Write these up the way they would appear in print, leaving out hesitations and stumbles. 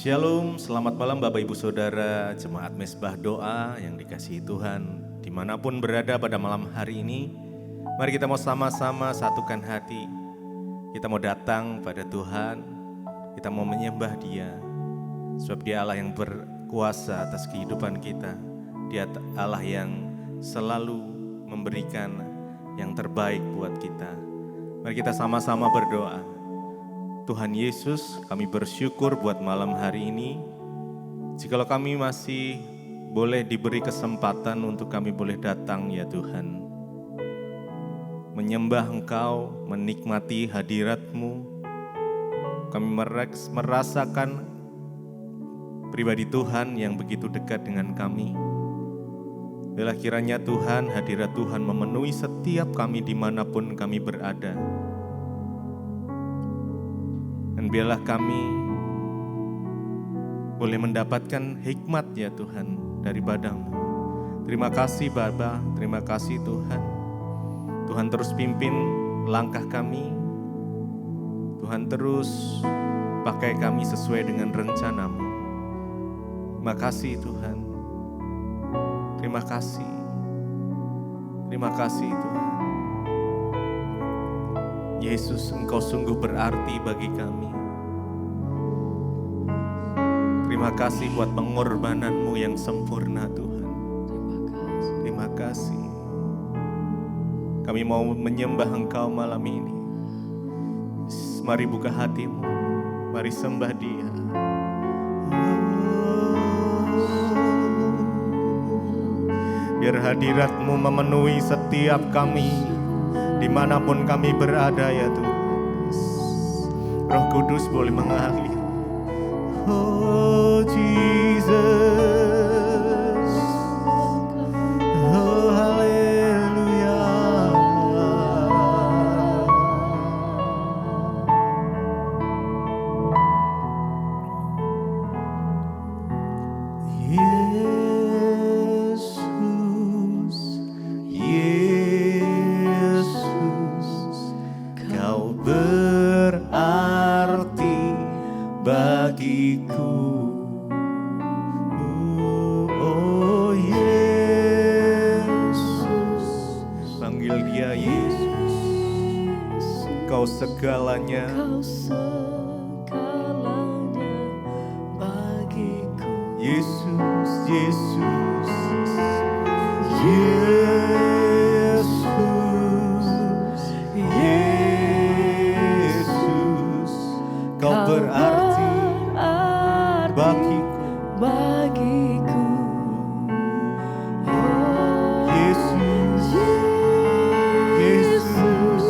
Shalom, selamat malam Bapak Ibu Saudara, Jemaat Mesbah Doa yang dikasihi Tuhan. Dimanapun berada pada malam hari ini, mari kita mau sama-sama satukan hati. Kita mau datang pada Tuhan, kita mau menyembah Dia. Sebab Dia Allah yang berkuasa atas kehidupan kita. Dia Allah yang selalu memberikan yang terbaik buat kita. Mari kita sama-sama berdoa. Tuhan Yesus, kami bersyukur buat malam hari ini. Jikalau kami masih boleh diberi kesempatan untuk kami boleh datang ya Tuhan. Menyembah Engkau, menikmati hadirat-Mu. Kami merasakan pribadi Tuhan yang begitu dekat dengan kami. Biarlah kiranya Tuhan, hadirat Tuhan memenuhi setiap kami dimanapun kami berada. Dan biarlah kami boleh mendapatkan hikmat ya Tuhan daripada-Mu. Terima kasih Bapa, terima kasih Tuhan. Tuhan terus pimpin langkah kami. Tuhan terus pakai kami sesuai dengan rencana-Mu. Terima kasih Tuhan. Terima kasih. Terima kasih Tuhan. Yesus, Engkau sungguh berarti bagi kami. Terima kasih buat pengorbanan-Mu yang sempurna Tuhan. Terima kasih. Kami mau menyembah Engkau malam ini. Mari buka hatimu, mari sembah Dia. Biar hadirat-Mu memenuhi setiap kami, dimanapun kami berada ya Tuhan. Roh Kudus boleh mengalir. Oh Jesus, oh haleluya. Yesus, Kau berarti bagiku. Oh Yesus, panggil Dia Yesus. Kau segalanya, bagiku. Yesus, Yesus, Yesus, Yesus. Kau berarti bagiku. Yesus, Yesus,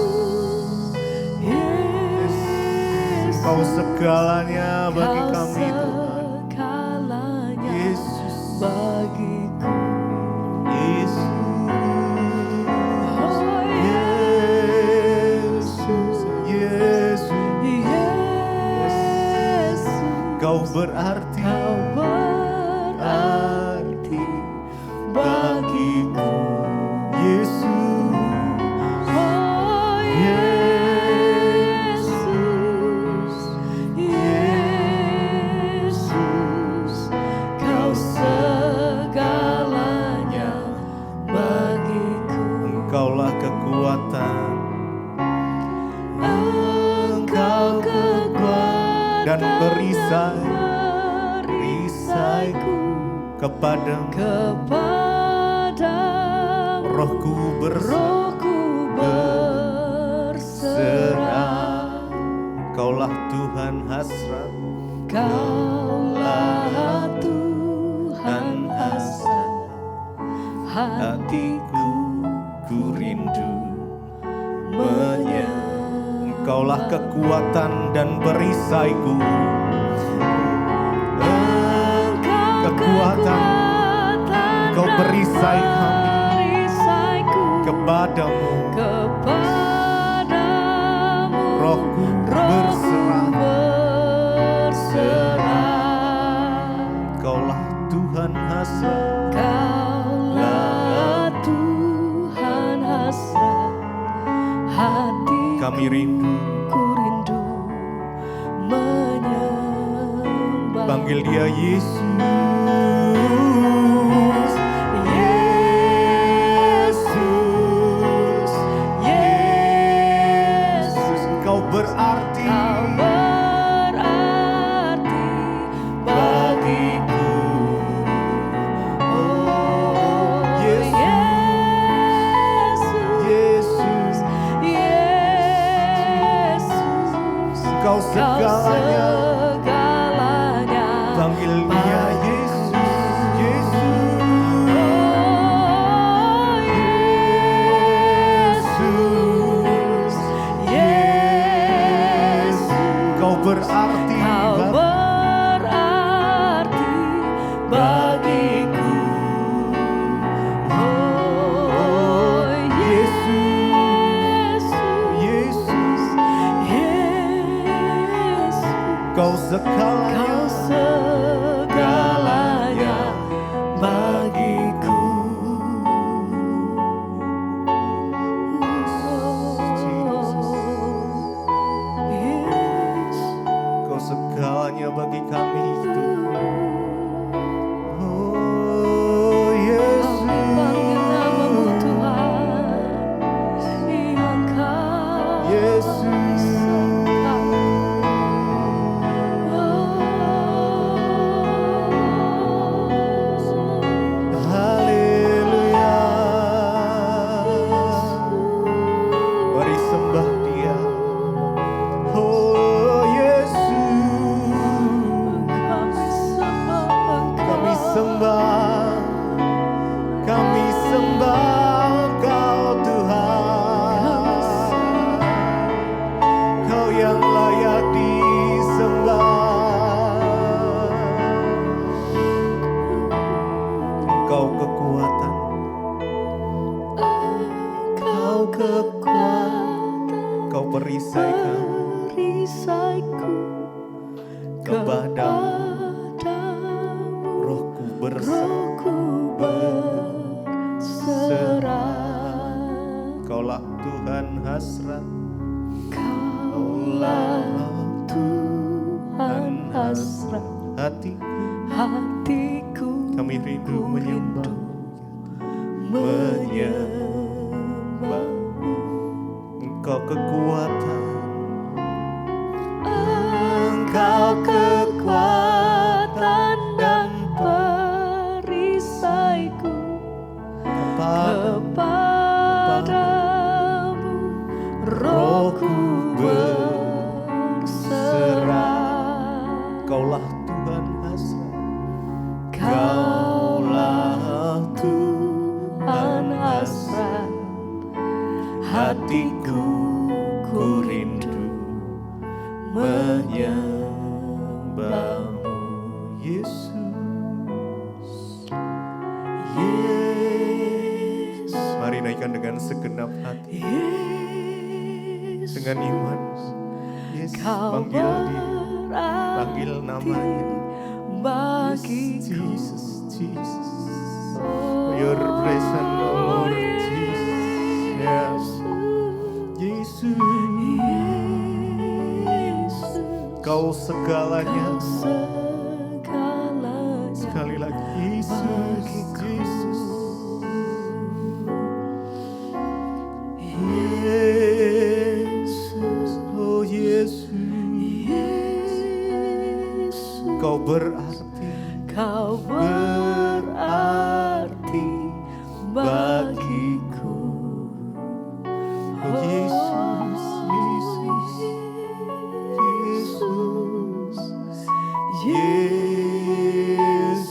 Kau segalanya bagi kami Tuhan. Yesus, bagiku. Yesus, Yesus, Kau berarti bagiku. Yesus, Yesus, Kau segalanya bagiku. Engkaulah kekuatan, Engkau kekuatan dan perisaiku kepadamu. Rohku berserah. Kaulah Tuhan hasrat, Kaulah Tuhan hasrat hatiku, ku rindu Engkaulah kekuatan dan perisaiku. Kekuatan, Kau perisai kami kepadamu. Rohku berserah. Kaulah Tuhan hasrat, Kaulah Tuhan hasrat hatiku, kami rindu. ku rindu menyembah. Panggil dia Yesus. Yesus, Yesus, Kau berarti Kau berarti bagiku. Oh, Yesus, Yesus, Yesus, Kau segalanya. segalanya. Panggil dia Yesus, Yesus, Oh, Yesus, Yesus, Kau berarti Kau bagi berarti bagiku. Oh, Yesus, Yesus, Yesus, Kau segalanya. Kau segalanya bagiku. Yesus, Kau segalanya bagi kami Tuhan. Oh Yesus, kami panggil namamu Tuhan. Engkau Yesus, haleluya. Mari sembah dia. Oh Yesus, kami sembah, kami sembah Engkau Tuhan. Kau yang layak disembah. Engkau kekuatan, Kau kekuatan, Kau perisaikan perisaiku kepadamu. kepadamu. Rohku berserah. Rohku berserah. Kaulah Tuhan hasrat, Kaulah Tuhan hasrat hatiku. hatiku. Kami rindu menyembah, menyembah. Engkau kekuatan, Engkau kekuatan dan perisaiku kepadamu. Rohku berserah. Kaulah Tuhan hasrat, Kaulah Tuhan hasrat hatiku, ku rindu menyembahmu. Yesus. Yesus, Mari naikkan dengan segenap hati, Yesus, dengan iman. Yesus, Kau panggil dia, panggil berarti namanya. bagiku. Jesus, Jesus. Your presence, Lord Jesus. Yes. Yesus, Yesus, Kau segalanya. Kau segalanya Sekali lagi, Yesus, bagiku. Yesus. Yesus, Oh Yesus, Yesus, Kau berarti, Kau berarti bagiku. oh Yesus, Yesus, Yesus, Yesus,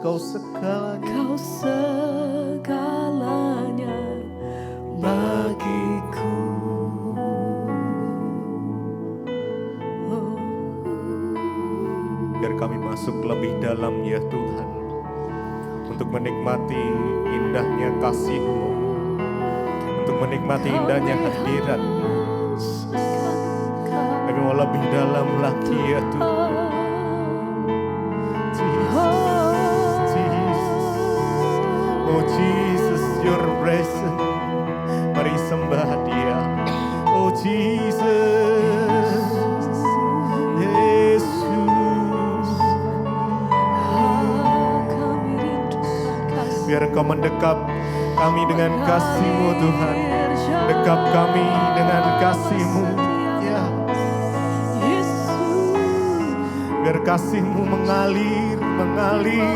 Kau segalanya. Kau segalanya bagiku. Biar kami masuk lebih dalam ya Tuhan, untuk menikmati indahnya kasih-Mu, untuk menikmati indahnya hadirat-Mu. Kami mau lebih dalam lagi ya Tuhan. Jesus, Jesus, oh Jesus, Your presence. Mari sembah Dia, oh Jesus, Yesus, biar Engkau mendekap kami dengan kasih-Mu Tuhan. Dekap kami dengan kasih-Mu, ya. Biar kasih-Mu mengalir, mengalir,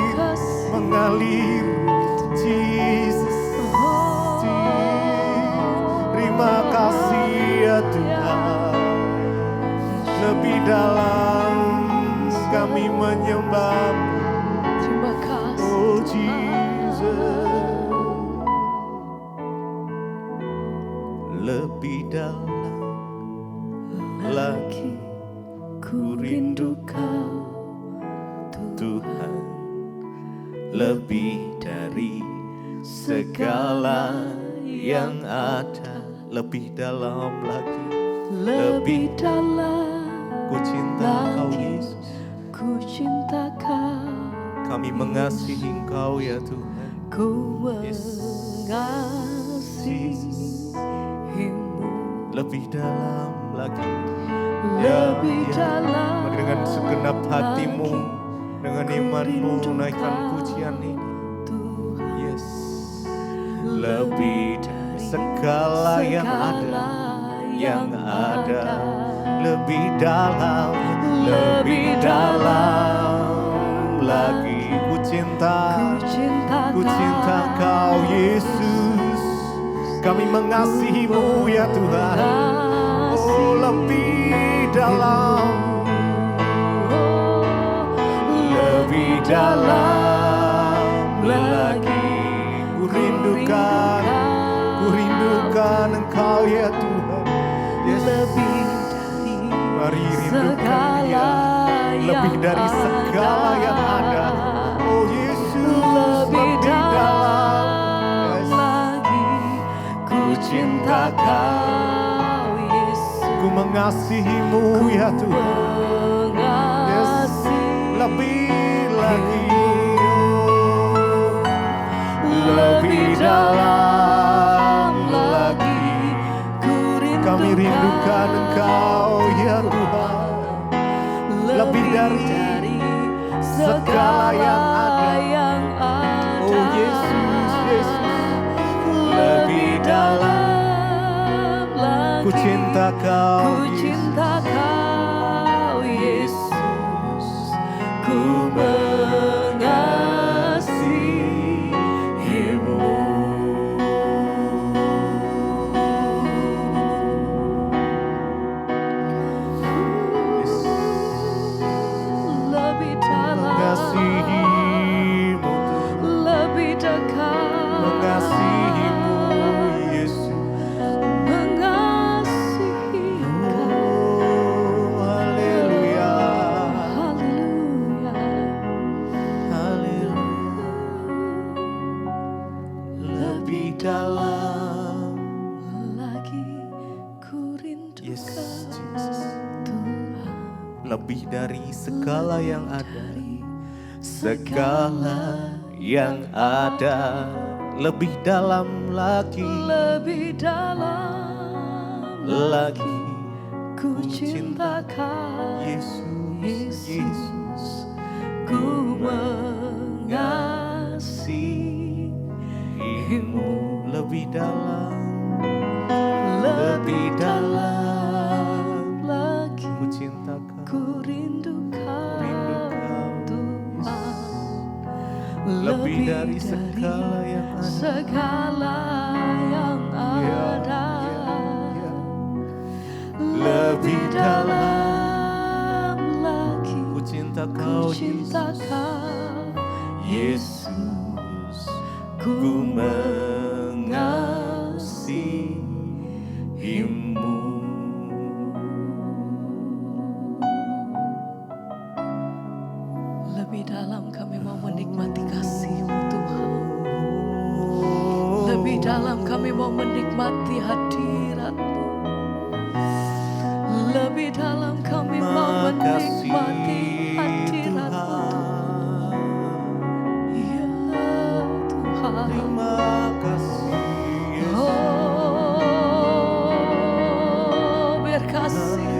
mengalir. Jesus, terima kasih ya Tuhan. Lebih dalam kami menyembah-Mu. Terima kasih. Oh Jesus, lebih dalam lagi ku rindu Kau Tuhan, lebih dari segala yang ada, lebih dalam lagi, Lebih dalam ku cinta Kau Yesus. ku cinta Kau. Kami mengasihi Engkau ya Tuhan. Ku Yes. mengasihi-Mu. Lebih dalam lagi, Lebih ya. dalam Mari dengan segenap hatimu, dengan imanmu naikkan pujian ini. Tuhan. Yes. Lebih dari segala yang ada, yang ada, lebih dalam, lebih dalam lagi. Ku cinta Kau Yesus. Kami mengasihi-Mu ya Tuhan. Oh lebih dalam, lebih dalam lagi. Ku rindukan Engkau ya Tuhan. Yes. Lebih dari Mari rindukan Dia, lebih dari segala yang ada. Oh Yesus, lebih dalam. Yes. lagi ku cinta Kau Yesus. Ku mengasihi-Mu ya Tuhan. Yes. Lebih lagi, lebih dalam lagi. Kami rindukan Engkau ya Tuhan. Lebih dari segala yang ada. Oh Yesus, Yesus. Lebih dalam ku cinta Kau, Ku Yesus. cinta Kau Yesus. Ku mengasihi-Mu. Lebih dalam, Mengasihi-Mu, lebih dekat, mengasihi-Mu Yesus. mengasihi Oh haleluya, Haleluya. haleluya. Lebih dalam, Lagi ku rindukan yes Jesus. Tuhan. Lebih dari segala yang ada, Dari segala yang ada, lebih dalam lagi, lebih dalam lagi. ku cinta Kau Yesus, Yesus. ku mengasihi-Mu. Lebih dalam, Lebih dalam lagi ku cinta Kau. ku rindukan Tuhan. Lebih dari segala yang ada. segala yang Ya, ada. ya. Lebih dalam, dalam lagi ku cinta ku Kau cinta Yesus. Kau Yesus, ku ku mengasihi-Mu. Lebih dalam kami mau menikmati kasih-Mu Tuhan. Lebih dalam kami mau menikmati hadirat-Mu. Lebih dalam kami mau Makasih menikmati hadirat-Mu. Tuhan. Ya Tuhan. Terima kasih Yesus. Oh, biar kasih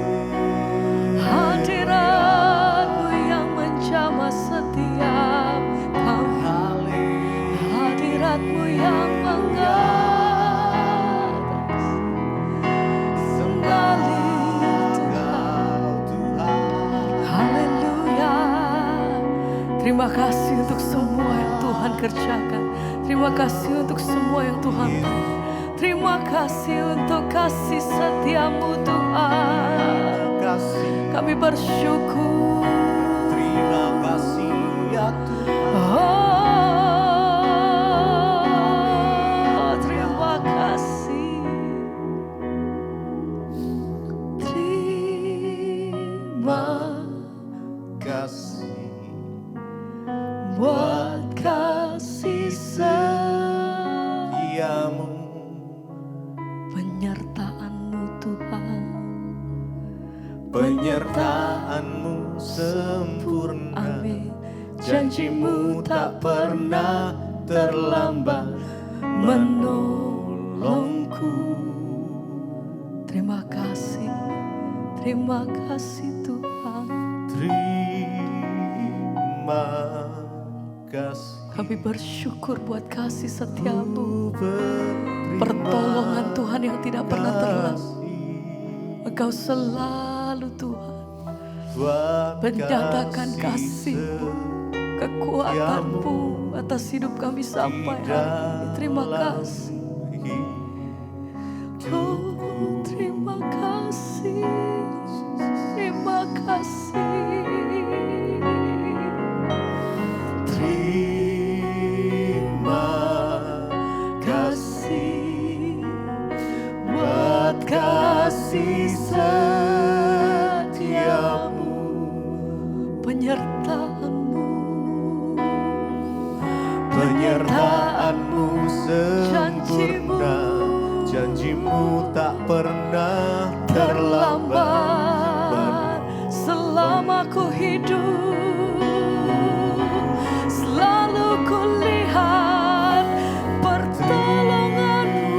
hadirat-Mu yang menjamah setiap kami. yang mengatas mengalir Tuhan. Haleluya. Terima kasih untuk semua yang Tuhan kerjakan. Terima kasih untuk semua yang Tuhan beri. Terima kasih untuk kasih setiamu Tuhan. Kami bersyukur. Terima kasih ya Tuhan. Oh, terima kasih. Terima Kasih buat kasih setiamu, penyertaan-Mu Tuhan. penyertaan-Mu sempurna. Amin. Janji-Mu tak pernah terlambat menolongku. Terima kasih Tuhan. Terima kasih. Kami bersyukur buat kasih setiamu, Berterima pertolongan Tuhan yang tidak pernah terlambat. kasih Engkau selalu Tuhan buat menyatakan kasih-Mu, kekuatan-Mu atas hidup kami sampai hari ini. Terima kasih. Oh, terima kasih. Terima kasih. Terima kasih buat kasih setiamu, Penyertaan-Mu, penyertaan-Mu sempurna. Janji-Mu tak pernah terlambat. Selama ku hidup, selalu ku lihat pertolongan-Mu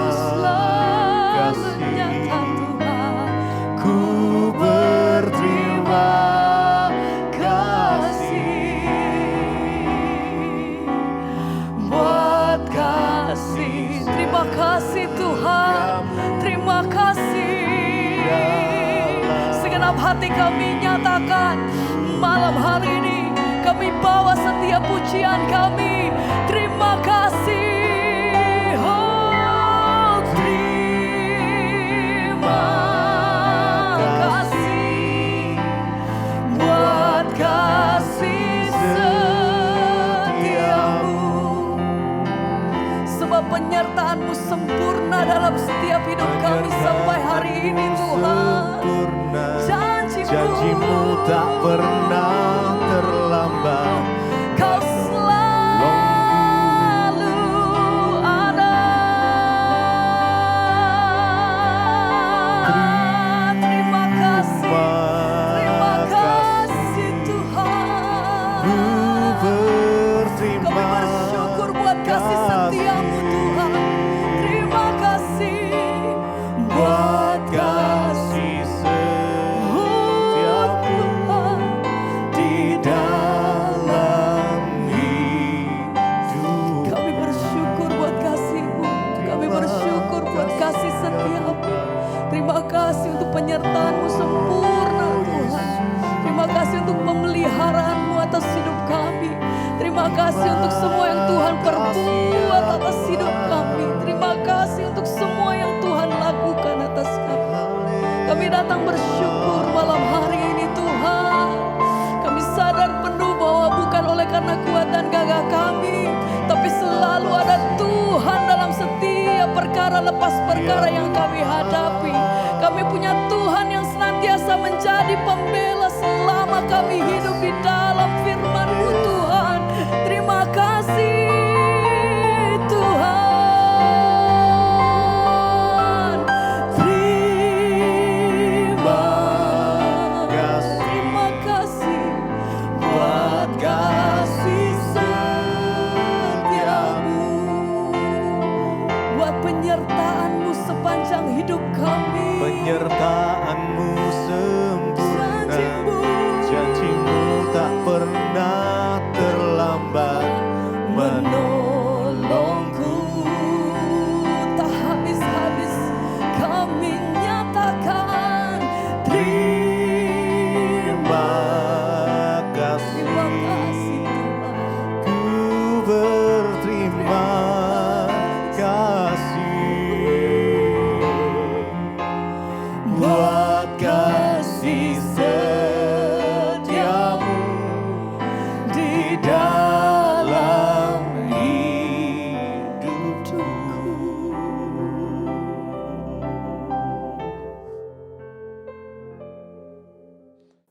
selalu nyata Tuhan. Ku berterima kasih buat kasih. Terima kasih Tuhan. Terima kasih. Segenap hati kami nyatakan malam hari ini kami bawa setiap pujian kami. Terima kasih. Oh, terima kasih buat kasih setiamu. Sebab penyertaan-Mu sempurna dalam setiap hidup kami sampai hari ini Tuhan. sempurna. Janji-Mu, Janji-Mu tak pernah terlambat. Kau selalu ada. Terima kasih. Terima kasih Tuhan. Ku berterima Kami bersyukur buat kasih setiamu Tuhan. Terima kasih buat kasih setiamu Tuhan. di dalam hidup. Kami bersyukur buat kasih-Mu. Kami bersyukur buat kasih setiamu. Terima kasih untuk penyertaan-Mu sempurna Tuhan. Terima kasih untuk pemeliharaan-Mu atas hidup kami. Terima kasih untuk semua yang Tuhan perbuat atas hidup kami. Terima kasih untuk semua yang Tuhan lakukan atas kami. Kami datang bersyukur malam hari ini Tuhan. Kami sadar penuh bahwa bukan oleh karena kuat dan gagah kami, tapi selalu ada Tuhan dalam setiap perkara lepas perkara yang kami hadapi. Kami punya Tuhan yang senantiasa menjadi pembela selama kami hidup di dalam firman-Mu Tuhan. Terima kasih Tuhan. Terima kasih Buat kasih setiamu, buat penyertaan-Mu sepanjang hidup kami. penyertaan-Mu sempurna. Janji-Mu Janji-Mu tak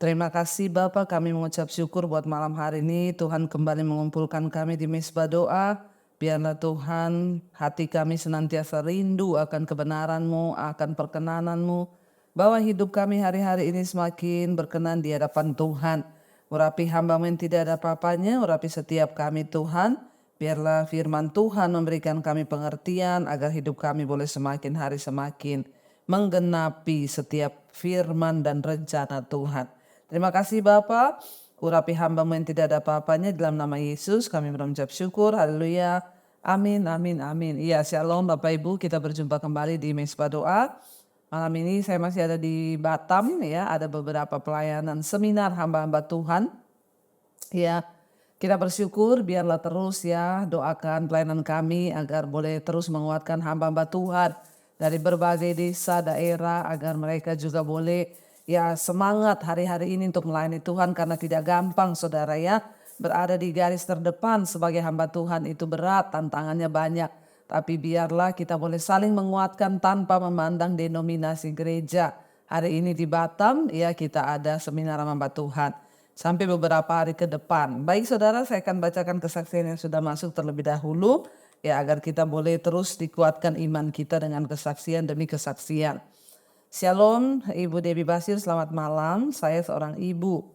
Terima kasih Bapak, kami mengucap syukur buat malam hari ini. Tuhan kembali mengumpulkan kami di Mezbah Doa. Biarlah Tuhan hati kami senantiasa rindu akan kebenaran-Mu, akan perkenanan-Mu. Bahwa hidup kami hari-hari ini semakin berkenan di hadapan Tuhan. Urapi hamba-Mu yang tidak ada apa-apanya, urapi setiap kami Tuhan. Biarlah firman Tuhan memberikan kami pengertian agar hidup kami boleh semakin hari semakin menggenapi setiap firman dan rencana Tuhan. Terima kasih Bapa, urapi hamba-Mu yang tidak ada apa-apanya, dalam nama Yesus kami mengucap syukur, haleluya, amin, amin, amin. Iya, shalom Bapak Ibu, kita berjumpa kembali di Mezbah Doa. Malam ini saya masih ada di Batam ya, ada beberapa pelayanan seminar hamba-hamba Tuhan. Ya, kita bersyukur, biarlah terus ya doakan pelayanan kami agar boleh terus menguatkan hamba-hamba Tuhan dari berbagai desa, daerah, agar mereka juga boleh ya semangat hari-hari ini untuk melayani Tuhan, karena tidak gampang saudara ya. Berada di garis terdepan sebagai hamba Tuhan itu berat, tantangannya banyak. Tapi biarlah kita boleh saling menguatkan tanpa memandang denominasi gereja. Hari ini di Batam ya kita ada seminar hamba Tuhan sampai beberapa hari ke depan. Baik saudara, saya akan bacakan kesaksian yang sudah masuk terlebih dahulu ya, agar kita boleh terus dikuatkan iman kita dengan kesaksian demi kesaksian. Shalom, Ibu Debbie Basir, selamat malam. Saya seorang ibu.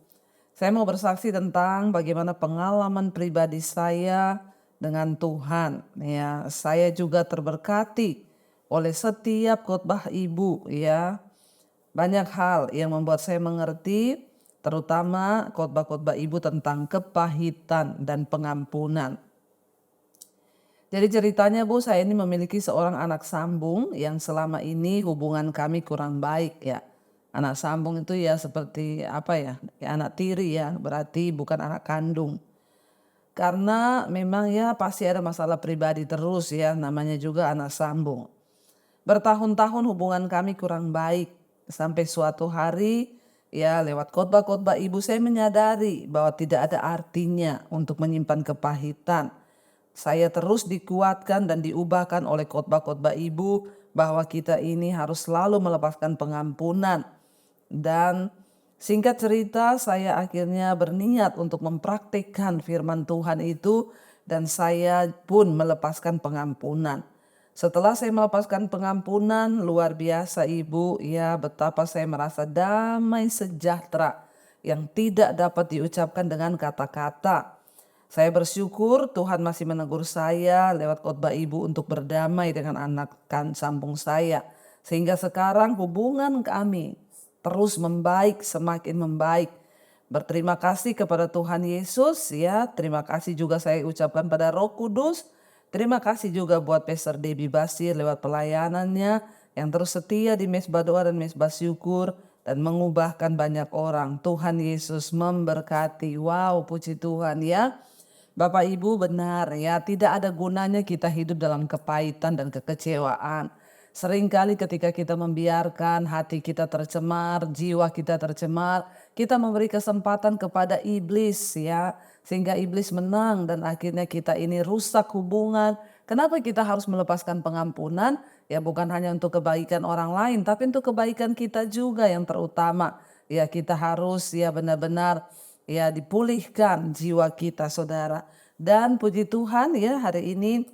Saya mau bersaksi tentang bagaimana pengalaman pribadi saya dengan Tuhan. Ya, saya juga terberkati oleh setiap khotbah ibu. Ya, banyak hal yang membuat saya mengerti, terutama khotbah-khotbah ibu tentang kepahitan dan pengampunan. Jadi ceritanya Bu, saya ini memiliki seorang anak sambung yang selama ini hubungan kami kurang baik ya. Anak sambung itu ya seperti apa ya, kayak anak tiri ya, berarti bukan anak kandung. Karena memang ya pasti ada masalah pribadi terus ya, namanya juga anak sambung. Bertahun-tahun hubungan kami kurang baik, sampai suatu hari ya lewat khotbah-khotbah ibu saya menyadari bahwa tidak ada artinya untuk menyimpan kepahitan. Saya terus dikuatkan dan diubahkan oleh khotbah-khotbah ibu bahwa kita ini harus selalu melepaskan pengampunan. Dan singkat cerita, saya akhirnya berniat untuk mempraktikkan firman Tuhan itu, dan saya pun melepaskan pengampunan. Setelah saya melepaskan pengampunan, luar biasa Ibu, ya betapa saya merasa damai sejahtera yang tidak dapat diucapkan dengan kata-kata. Saya bersyukur Tuhan masih menegur saya lewat khotbah ibu untuk berdamai dengan anak sambung saya. Sehingga sekarang hubungan kami terus membaik, semakin membaik. Berterima kasih kepada Tuhan Yesus ya. Terima kasih juga saya ucapkan pada Roh Kudus. Terima kasih juga buat Pastor Debbie Basir lewat pelayanannya yang terus setia di Mezbah Doa dan Mezbah Syukur dan mengubahkan banyak orang. Tuhan Yesus memberkati. Wow, puji Tuhan ya. Bapak Ibu benar ya, tidak ada gunanya kita hidup dalam kepahitan dan kekecewaan. Seringkali ketika kita membiarkan hati kita tercemar, jiwa kita tercemar, kita memberi kesempatan kepada iblis ya, sehingga iblis menang dan akhirnya kita ini rusak hubungan. Kenapa kita harus melepaskan pengampunan? Ya bukan hanya untuk kebaikan orang lain, tapi untuk kebaikan kita juga yang terutama. Ya kita harus ya benar-benar ya dipulihkan jiwa kita saudara. Dan puji Tuhan ya hari ini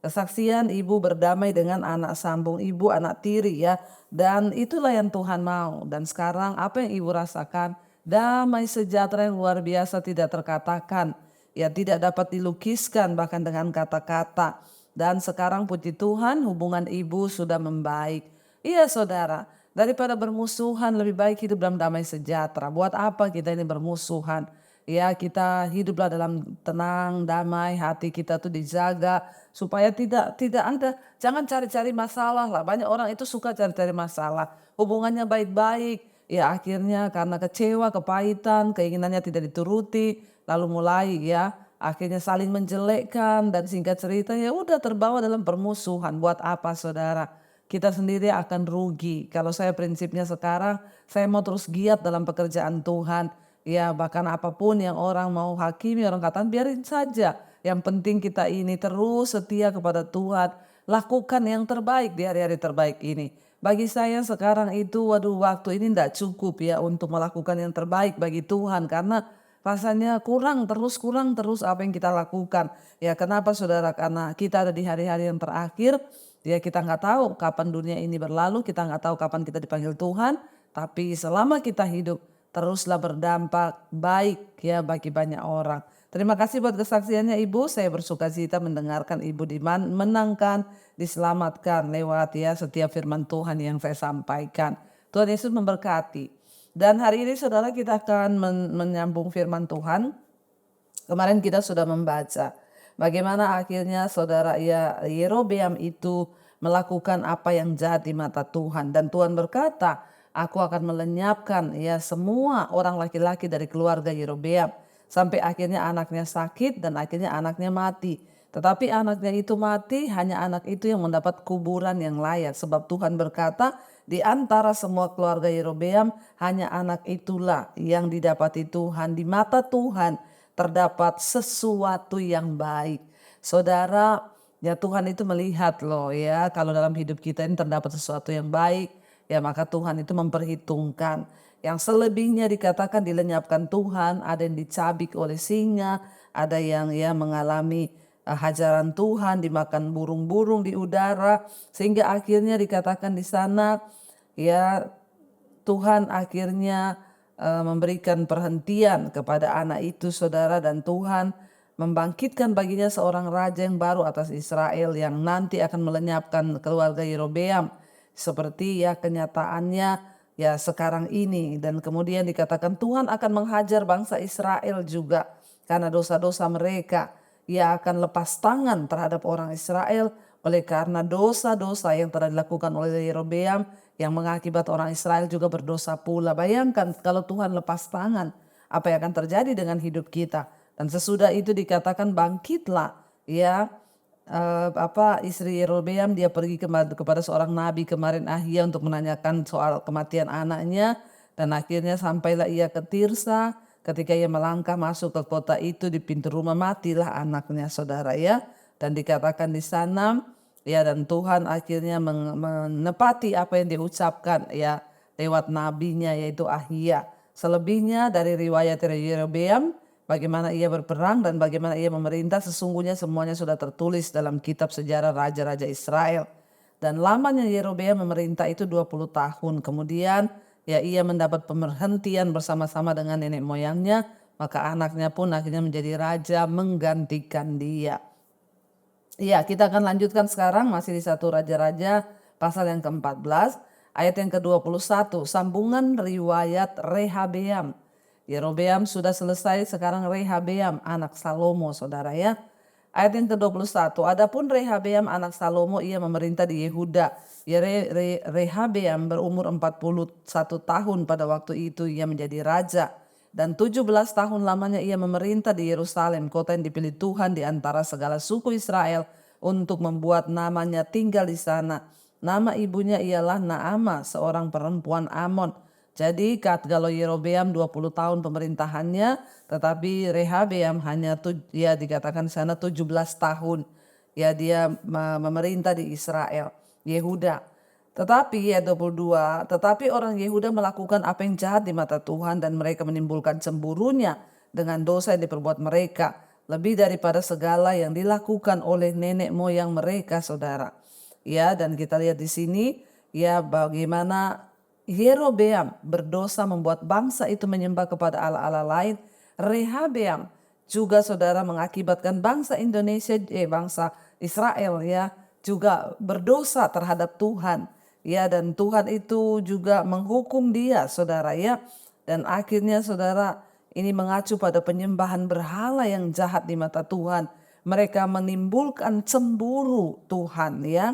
kesaksian ibu berdamai dengan anak sambung ibu, anak tiri ya. Dan itulah yang Tuhan mau. Dan sekarang apa yang ibu rasakan? Damai sejahtera yang luar biasa, tidak terkatakan. Ya tidak dapat dilukiskan bahkan dengan kata-kata. Dan sekarang puji Tuhan hubungan ibu sudah membaik. Iya saudara, daripada bermusuhan lebih baik hidup dalam damai sejahtera. Buat apa kita ini bermusuhan? Ya kita hiduplah dalam tenang, damai, hati kita tuh dijaga supaya tidak ada, jangan cari-cari masalah lah. Banyak orang itu suka cari-cari masalah. Hubungannya baik-baik, ya akhirnya karena kecewa, kepahitan, keinginannya tidak dituruti, lalu mulai ya akhirnya saling menjelekkan dan singkat cerita ya udah terbawa dalam permusuhan. Buat apa saudara? Kita sendiri akan rugi. Kalau saya prinsipnya sekarang, saya mau terus giat dalam pekerjaan Tuhan. Ya bahkan apapun yang orang mau hakimi, orang katakan biarin saja. Yang penting kita ini terus setia kepada Tuhan. Lakukan yang terbaik di hari-hari terbaik ini. Bagi saya sekarang itu, waduh, waktu ini tidak cukup ya untuk melakukan yang terbaik bagi Tuhan, karena rasanya kurang terus apa yang kita lakukan. Ya kenapa saudara? Karena kita ada di hari-hari yang terakhir, ya kita nggak tahu kapan dunia ini berlalu, kita nggak tahu kapan kita dipanggil Tuhan, tapi selama kita hidup teruslah berdampak baik ya bagi banyak orang. Terima kasih buat kesaksiannya Ibu. Saya bersuka cita mendengarkan Ibu dimenangkan, diselamatkan lewat ya setiap firman Tuhan yang saya sampaikan. Tuhan Yesus memberkati. Dan hari ini saudara kita akan menyambung firman Tuhan. Kemarin kita sudah membaca bagaimana akhirnya saudara ya Yerobeam itu melakukan apa yang jahat di mata Tuhan. Dan Tuhan berkata, aku akan melenyapkan ya semua orang laki-laki dari keluarga Yerobeam. Sampai akhirnya anaknya sakit dan akhirnya anaknya mati. Tetapi anaknya itu mati, hanya anak itu yang mendapat kuburan yang layak. Sebab Tuhan berkata, di antara semua keluarga Yerobeam, hanya anak itulah yang didapati Tuhan. Di mata Tuhan terdapat sesuatu yang baik. Saudara, ya Tuhan itu melihat loh ya, kalau dalam hidup kita ini terdapat sesuatu yang baik, ya maka Tuhan itu memperhitungkan. Yang selebihnya dikatakan dilenyapkan Tuhan, ada yang dicabik oleh singa, ada yang ya mengalami hajaran Tuhan, dimakan burung-burung di udara, sehingga akhirnya dikatakan di sana ya Tuhan akhirnya memberikan perhentian kepada anak itu saudara, dan Tuhan membangkitkan baginya seorang raja yang baru atas Israel yang nanti akan melenyapkan keluarga Yerobeam seperti ya kenyataannya ya sekarang ini. Dan kemudian dikatakan Tuhan akan menghajar bangsa Israel juga karena dosa-dosa mereka. Ia akan lepas tangan terhadap orang Israel oleh karena dosa-dosa yang telah dilakukan oleh Yerobeam yang mengakibat orang Israel juga berdosa pula. Bayangkan kalau Tuhan lepas tangan, apa yang akan terjadi dengan hidup kita. Dan sesudah itu dikatakan bangkitlah ya istri Yerobeam, dia pergi kepada seorang nabi kemarin Ahia untuk menanyakan soal kematian anaknya, dan akhirnya sampailah ia ke Tirsa. Ketika ia melangkah masuk ke kota itu, di pintu rumah matilah anaknya saudara ya, dan dikatakan di sana ya, dan Tuhan akhirnya menepati apa yang diucapkan ya lewat nabinya yaitu Ahia. Selebihnya dari riwayat Yerobeam, bagaimana ia berperang dan bagaimana ia memerintah, sesungguhnya semuanya sudah tertulis dalam kitab sejarah raja-raja Israel. Dan lamanya Yerobeam memerintah itu 20 tahun. Kemudian ya ia mendapat pemerhentian bersama-sama dengan nenek moyangnya, maka anaknya pun akhirnya menjadi raja menggantikan dia. Ya, kita akan lanjutkan sekarang masih di 1 Raja-Raja pasal yang ke-14 ayat yang ke-21, sambungan riwayat Rehabeam. Yerobeam sudah selesai, sekarang Rehabeam anak Salomo saudara ya. Ayat yang ke-21, adapun Rehabeam anak Salomo ia memerintah di Yehuda. Ya, Rehabeam berumur 41 tahun pada waktu itu ia menjadi raja. Dan 17 tahun lamanya ia memerintah di Yerusalem, kota yang dipilih Tuhan di antara segala suku Israel untuk membuat namanya tinggal di sana. Nama ibunya ialah Naamah, seorang perempuan Amon. Jadi kalau Yerobeam 20 tahun pemerintahannya, tetapi Rehabeam hanya ya dikatakan sana 17 tahun. Ya dia memerintah di Israel, Yehuda. Tetapi ya 22, tetapi orang Yehuda melakukan apa yang jahat di mata Tuhan dan mereka menimbulkan cemburunya dengan dosa yang diperbuat mereka. Lebih daripada segala yang dilakukan oleh nenek moyang mereka saudara. Ya, dan kita lihat di sini ya bagaimana Yerobeam berdosa membuat bangsa itu menyembah kepada Allah-Allah lain. Rehabeam juga saudara mengakibatkan bangsa Indonesia, bangsa Israel ya juga berdosa terhadap Tuhan. Ya, dan Tuhan itu juga menghukum dia saudara ya. Dan akhirnya saudara ini mengacu pada penyembahan berhala yang jahat di mata Tuhan. Mereka menimbulkan cemburu Tuhan ya.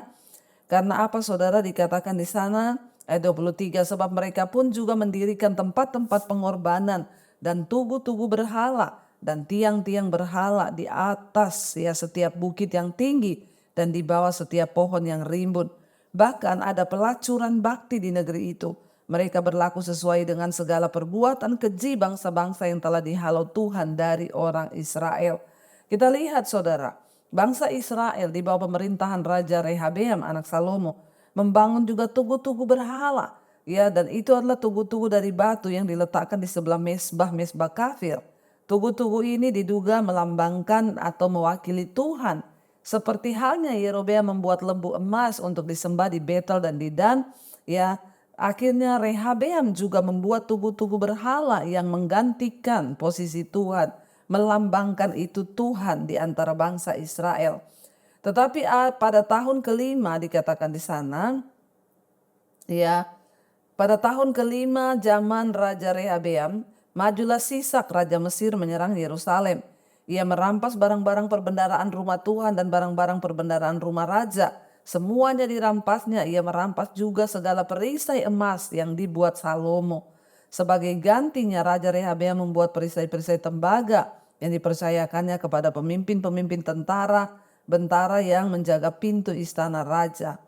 Karena apa saudara, dikatakan di sana ayat 23, sebab mereka pun juga mendirikan tempat-tempat pengorbanan dan tugu-tugu berhala dan tiang-tiang berhala di atas ya setiap bukit yang tinggi dan di bawah setiap pohon yang rimbun. Bahkan ada pelacuran bakti di negeri itu. Mereka berlaku sesuai dengan segala perbuatan keji bangsa-bangsa yang telah dihalau Tuhan dari orang Israel. Kita lihat saudara, bangsa Israel di bawah pemerintahan Raja Rehabeam anak Salomo membangun juga tugu-tugu berhala. Ya, dan itu adalah tugu-tugu dari batu yang diletakkan di sebelah mesbah kafir. Tugu-tugu ini diduga melambangkan atau mewakili Tuhan. Seperti halnya Yerobeam membuat lembu emas untuk disembah di Betel dan di Dan, ya, akhirnya Rehabeam juga membuat tugu-tugu berhala yang menggantikan posisi Tuhan, melambangkan itu Tuhan di antara bangsa Israel. Tetapi pada tahun kelima dikatakan di sana, ya, pada tahun kelima zaman Raja Rehabeam, majulah Sisak Raja Mesir menyerang Yerusalem. Ia merampas barang-barang perbendaharaan rumah Tuhan dan barang-barang perbendaharaan rumah raja. Semuanya dirampasnya. Ia merampas juga segala perisai emas yang dibuat Salomo. Sebagai gantinya Raja Rehabeam membuat perisai-perisai tembaga yang dipercayakannya kepada pemimpin-pemimpin bentara yang menjaga pintu istana raja.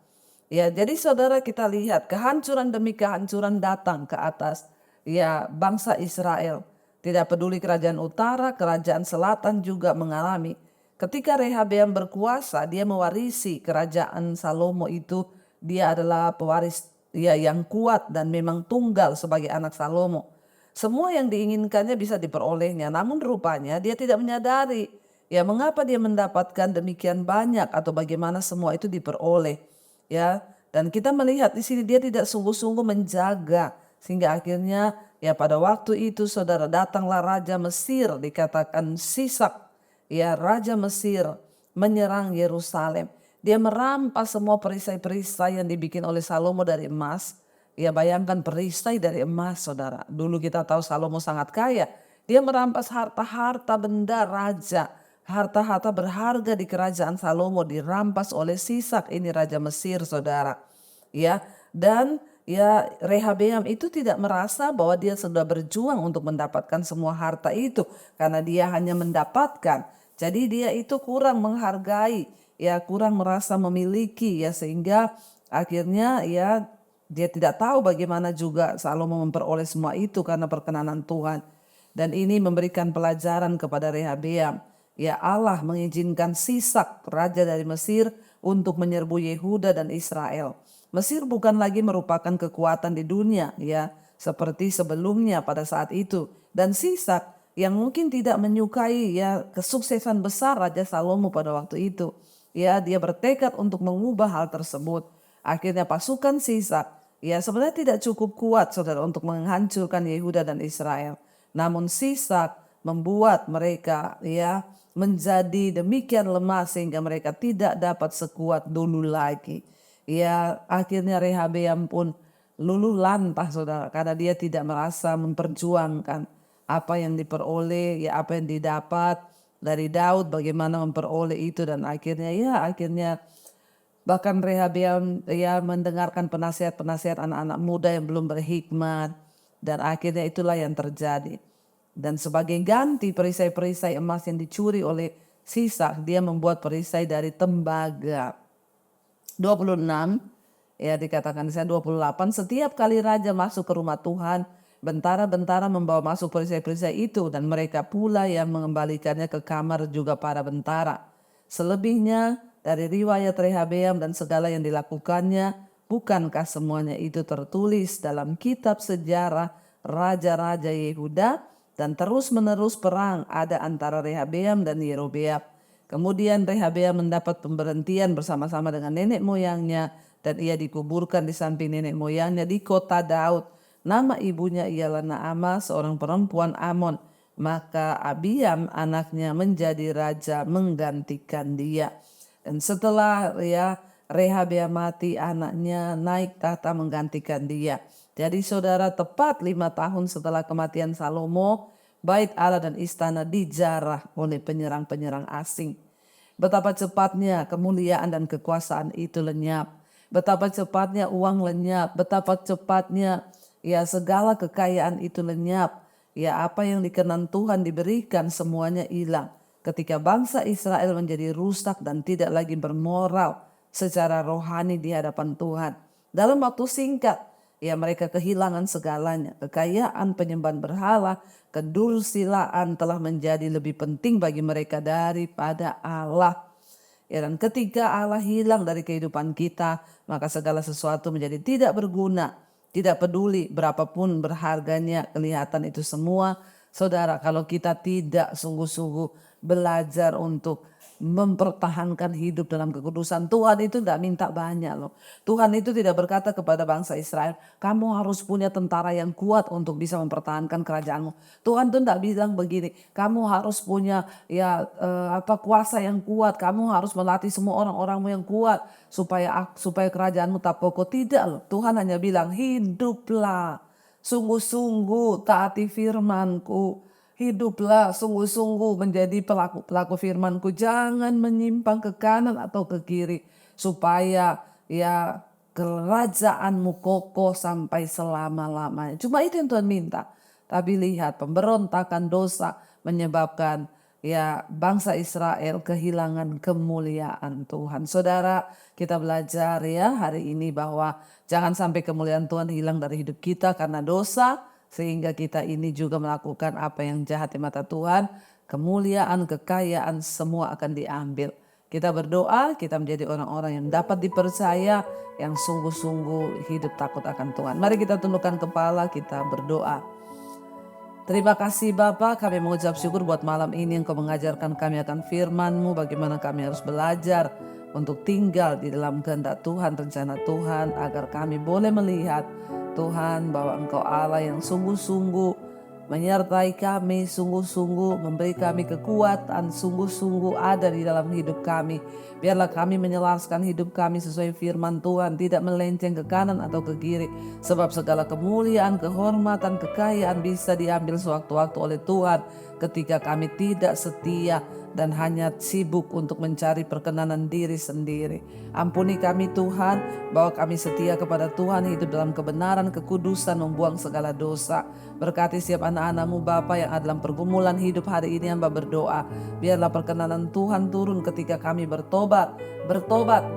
Ya, jadi saudara, kita lihat kehancuran demi kehancuran datang ke atas ya bangsa Israel. Tidak peduli kerajaan utara, kerajaan selatan juga mengalami. Ketika Rehabeam berkuasa, dia mewarisi kerajaan Salomo itu. Dia adalah pewaris ya yang kuat dan memang tunggal sebagai anak Salomo. Semua yang diinginkannya bisa diperolehnya, namun rupanya dia tidak menyadari ya mengapa dia mendapatkan demikian banyak atau bagaimana semua itu diperoleh. Ya, dan kita melihat di sini dia tidak sungguh-sungguh menjaga, sehingga akhirnya ya pada waktu itu saudara datanglah Raja Mesir, dikatakan Sisak, ya Raja Mesir menyerang Yerusalem. Dia merampas semua perisai-perisai yang dibikin oleh Salomo dari emas. Ya, bayangkan perisai dari emas, saudara. Dulu kita tahu Salomo sangat kaya. Dia merampas harta-harta benda raja. Harta-harta berharga di kerajaan Salomo dirampas oleh Sisak, ini Raja Mesir, saudara. Ya, dan ya Rehabeam itu tidak merasa bahwa dia sudah berjuang untuk mendapatkan semua harta itu, karena dia hanya mendapatkan. Jadi dia itu kurang menghargai, ya kurang merasa memiliki, ya sehingga akhirnya ya dia tidak tahu bagaimana juga Salomo memperoleh semua itu karena perkenanan Tuhan. Dan ini memberikan pelajaran kepada Rehabeam. Ya, Allah mengizinkan Sisak, raja dari Mesir, untuk menyerbu Yehuda dan Israel. Mesir bukan lagi merupakan kekuatan di dunia, ya, seperti sebelumnya pada saat itu. Dan Sisak yang mungkin tidak menyukai ya kesuksesan besar Raja Salomo pada waktu itu, ya, dia bertekad untuk mengubah hal tersebut. Akhirnya pasukan Sisak ya sebenarnya tidak cukup kuat, saudara, untuk menghancurkan Yehuda dan Israel. Namun Sisak membuat mereka ya menjadi demikian lemah sehingga mereka tidak dapat sekuat dulu lagi. Ya, akhirnya Rehabeam pun luluh lantah, saudara, karena dia tidak merasa memperjuangkan apa yang diperoleh, ya apa yang didapat dari Daud, bagaimana memperoleh itu. Dan akhirnya bahkan Rehabeam ya mendengarkan penasihat-penasihat anak-anak muda yang belum berhikmat, dan akhirnya itulah yang terjadi. Dan sebagai ganti perisai-perisai emas yang dicuri oleh Sisak, dia membuat perisai dari tembaga. 26 ya dikatakan di sana 28, setiap kali raja masuk ke rumah Tuhan, bentara-bentara membawa masuk perisai-perisai itu, dan mereka pula yang mengembalikannya ke kamar juga para bentara. Selebihnya dari riwayat Rehabeam dan segala yang dilakukannya, bukankah semuanya itu tertulis dalam kitab sejarah raja-raja Yehuda? Dan terus-menerus perang ada antara Rehabeam dan Yerobeam. Kemudian Rehabeam mendapat pemberhentian bersama-sama dengan nenek moyangnya, dan ia dikuburkan di samping nenek moyangnya di kota Daud. Nama ibunya ialah Naamah, seorang perempuan Amon. Maka Abiam anaknya menjadi raja menggantikan dia. Dan setelah ya Rehabeam mati, anaknya naik tahta menggantikan dia. Jadi saudara, tepat 5 tahun setelah kematian Salomo, bait Allah dan istana dijarah oleh penyerang-penyerang asing. Betapa cepatnya kemuliaan dan kekuasaan itu lenyap. Betapa cepatnya uang lenyap. Betapa cepatnya ya segala kekayaan itu lenyap. Ya apa yang dikenan Tuhan diberikan semuanya hilang. Ketika bangsa Israel menjadi rusak dan tidak lagi bermoral secara rohani di hadapan Tuhan. Dalam waktu singkat, ya mereka kehilangan segalanya. Kekayaan, penyembahan berhala, kedursilaan telah menjadi lebih penting bagi mereka daripada Allah. Ya, dan ketika Allah hilang dari kehidupan kita, maka segala sesuatu menjadi tidak berguna, tidak peduli berapapun berharganya kelihatan itu semua. Saudara, kalau kita tidak sungguh-sungguh belajar untuk mempertahankan hidup dalam kekudusan, Tuhan itu tidak minta banyak loh. Tuhan itu tidak berkata kepada bangsa Israel, kamu harus punya tentara yang kuat untuk bisa mempertahankan kerajaanmu. Tuhan tuh tidak bilang begini, kamu harus punya kuasa yang kuat, kamu harus melatih semua orang-orangmu yang kuat supaya kerajaanmu tak kokoh. Tidak loh. Tuhan hanya bilang, hiduplah sungguh-sungguh taati firman-Ku. Hiduplah sungguh-sungguh menjadi pelaku firman-Ku. Jangan menyimpang ke kanan atau ke kiri. Supaya kerajaanmu kokoh sampai selama-lamanya. Cuma itu yang Tuhan minta. Tapi lihat, pemberontakan dosa menyebabkan bangsa Israel kehilangan kemuliaan Tuhan. Saudara, kita belajar hari ini bahwa jangan sampai kemuliaan Tuhan hilang dari hidup kita karena dosa. Sehingga kita ini juga melakukan apa yang jahat di mata Tuhan. Kemuliaan, kekayaan semua akan diambil. Kita berdoa, kita menjadi orang-orang yang dapat dipercaya, yang sungguh-sungguh hidup takut akan Tuhan. Mari kita tundukkan kepala, kita berdoa. Terima kasih Bapa, kami mengucap syukur buat malam ini Engkau mengajarkan kami akan firman-Mu, bagaimana kami harus belajar untuk tinggal di dalam kehendak Tuhan, rencana Tuhan, agar kami boleh melihat Tuhan bahwa Engkau Allah yang sungguh-sungguh menyertai kami, sungguh-sungguh memberi kami kekuatan, sungguh-sungguh ada di dalam hidup kami. Biarlah kami menyelaraskan hidup kami sesuai firman Tuhan, tidak melenceng ke kanan atau ke kiri. Sebab segala kemuliaan, kehormatan, kekayaan bisa diambil sewaktu-waktu oleh Tuhan ketika kami tidak setia dan hanya sibuk untuk mencari perkenanan diri sendiri. Ampuni kami Tuhan, bahwa kami setia kepada Tuhan, hidup dalam kebenaran, kekudusan, membuang segala dosa. Berkati setiap anak-anak-Mu Bapa yang ada dalam pergumulan hidup hari ini, hamba berdoa. Biarlah perkenanan Tuhan turun ketika kami bertobat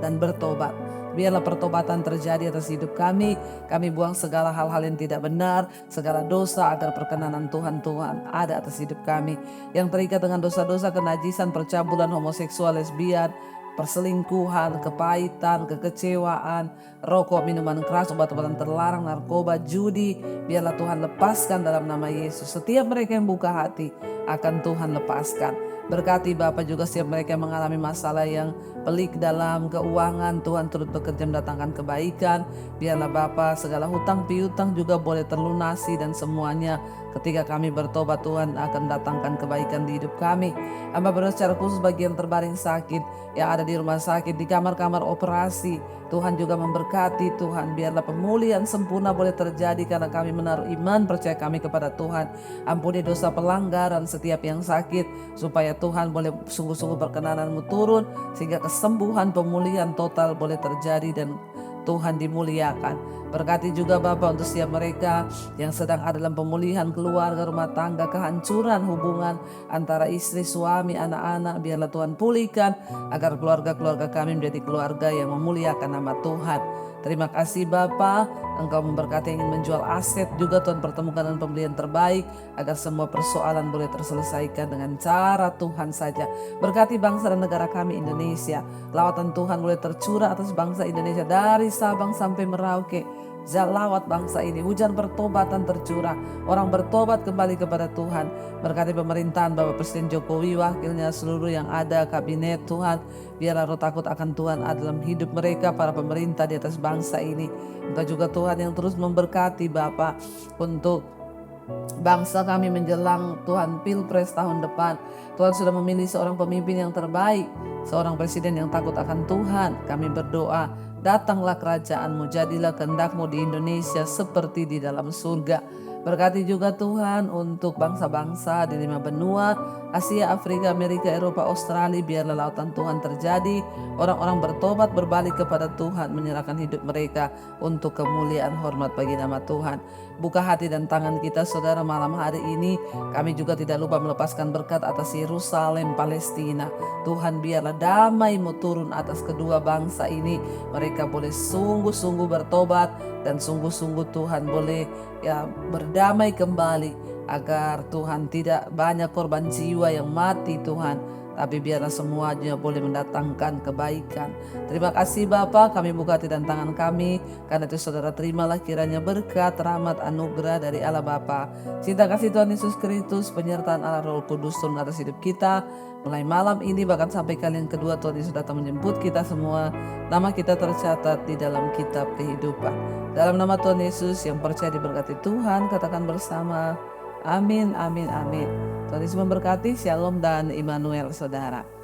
dan bertobat. Biarlah pertobatan terjadi atas hidup kami. Kami buang segala hal-hal yang tidak benar, segala dosa, agar perkenanan Tuhan ada atas hidup kami. Yang terikat dengan dosa-dosa kenajisan, percabulan, homoseksual, lesbian, perselingkuhan, kepahitan, kekecewaan, rokok, minuman keras, obat-obatan terlarang, narkoba, judi. Biarlah Tuhan lepaskan dalam nama Yesus. Setiap mereka yang buka hati akan Tuhan lepaskan. Berkati Bapa juga setiap mereka yang mengalami masalah yang pelik dalam keuangan, Tuhan turut bekerja mendatangkan kebaikan. Biarlah Bapa segala hutang piutang juga boleh terlunasi, dan semuanya ketika kami bertobat Tuhan akan datangkan kebaikan di hidup kami. Hamba berdoa secara khusus bagi yang terbaring sakit, yang ada di rumah sakit, di kamar-kamar operasi. Tuhan juga memberkati Tuhan, biarlah pemulihan sempurna boleh terjadi karena kami menaruh iman percaya kami kepada Tuhan. Ampuni dosa pelanggaran setiap yang sakit, supaya Tuhan boleh sungguh-sungguh perkenanan-Mu turun, sehingga kesembuhan, pemulihan total boleh terjadi dan Tuhan dimuliakan. Berkati juga Bapa untuk setiap mereka yang sedang ada dalam pemulihan keluarga, rumah tangga, kehancuran hubungan antara istri, suami, anak-anak. Biarlah Tuhan pulihkan agar keluarga-keluarga kami menjadi keluarga yang memuliakan nama Tuhan. Terima kasih Bapa, Engkau memberkati yang ingin menjual aset juga Tuhan pertemukan dengan pembelian terbaik, agar semua persoalan boleh terselesaikan dengan cara Tuhan saja. Berkati bangsa dan negara kami Indonesia, lawatan Tuhan boleh tercurah atas bangsa Indonesia dari Sabang sampai Merauke. Lawat bangsa ini, hujan pertobatan tercurah, orang bertobat kembali kepada Tuhan. Berkati pemerintahan Bapak Presiden Jokowi, wakilnya, seluruh yang ada, kabinet Tuhan. Biarlah roh takut akan Tuhan ada dalam hidup mereka, para pemerintah di atas bangsa ini. Engkau juga Tuhan yang terus memberkati Bapak untuk bangsa kami menjelang Tuhan Pilpres tahun depan. Tuhan sudah memilih seorang pemimpin yang terbaik, seorang presiden yang takut akan Tuhan. Kami berdoa, datanglah kerajaan-Mu, jadilah kehendak-Mu di Indonesia seperti di dalam surga. Berkati juga Tuhan untuk bangsa-bangsa di 5 benua, Asia, Afrika, Amerika, Eropa, Australia. Biarlah lautan Tuhan terjadi, orang-orang bertobat, berbalik kepada Tuhan, menyerahkan hidup mereka untuk kemuliaan hormat bagi nama Tuhan. Buka hati dan tangan kita saudara malam hari ini. Kami juga tidak lupa melepaskan berkat atas Yerusalem, Palestina. Tuhan, biarlah damai-Mu turun atas kedua bangsa ini. Mereka boleh sungguh-sungguh bertobat, dan sungguh-sungguh Tuhan boleh berdamai kembali, agar Tuhan tidak banyak korban jiwa yang mati Tuhan, tapi biarlah semuanya boleh mendatangkan kebaikan. Terima kasih Bapa, kami buka hati dan tangan kami, karena itu saudara terimalah kiranya berkat, rahmat, anugerah dari Allah Bapa, cinta kasih Tuhan Yesus Kristus, penyertaan Allah Roh Kudus turun atas hidup kita, mulai malam ini bahkan sampai kali yang kedua Tuhan Yesus datang menjemput kita semua, nama kita tercatat di dalam kitab kehidupan. Dalam nama Tuhan Yesus yang percaya diberkati Tuhan, katakan bersama, amin, amin, amin. Tuhan Yesus memberkati, shalom dan Immanuel saudara.